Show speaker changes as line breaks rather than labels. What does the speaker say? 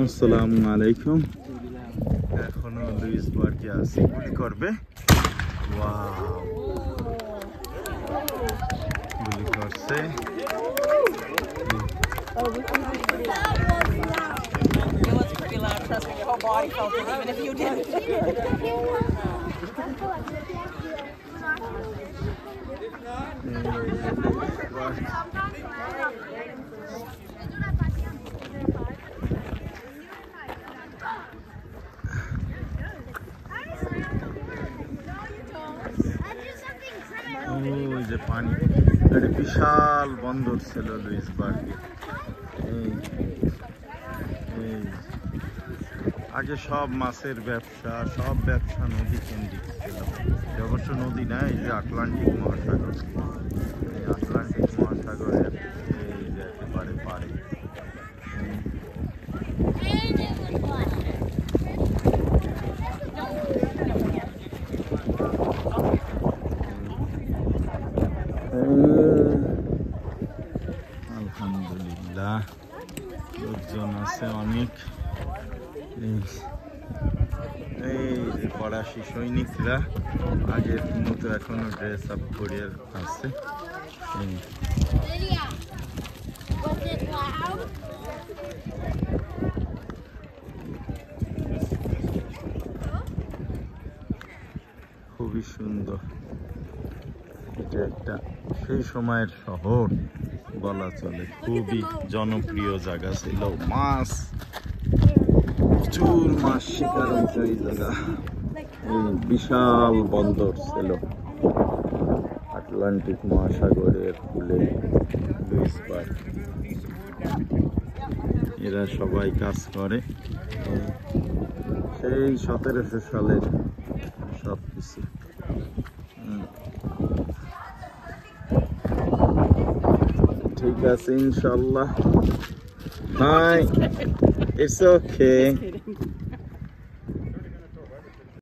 আসসালামু আলাইকুম। এখনো লুইস বার্গে আছি, গুলি করবে। ওয়াও, গুলি করছে।
It was pretty loud, trust me, your whole body felt it, even if you didn't.
ওই যে পানি, একটা বিশাল বন্দর ছিল লুইস বার্গে। আগে সব মাছের ব্যবসা, সব ব্যবসা নদী কেন্দ্রিক ছিল। অবশ্য নদী না, এই যে আটলান্টিক মহাসাগর, এই আটলান্টিক মহাসাগরের এই যে একেবারে পাড়ে। আলহামদুলিল্লাহ, লোকজন আছে অনেক। এই যে ফরাসি সৈনিকরা আগের মতো এখনো ড্রেস আপ করে আছে। খুবই সুন্দর, এটা একটা সেই সময়ের শহর বলা চলে। খুবই জনপ্রিয় জায়গা ছিল, মাছ, প্রচুর মাছ শিকার হচ্ছে এই জায়গা। এই বিশাল বন্দর ছিল আটলান্টিক মহাসাগরের কূলে লুইস বার্গ। এরা সবাই কাজ করে সেই 1700 সালের সব কিছু। ঠিক আছে, ইনশাল্লাহ। Bye, it's okay.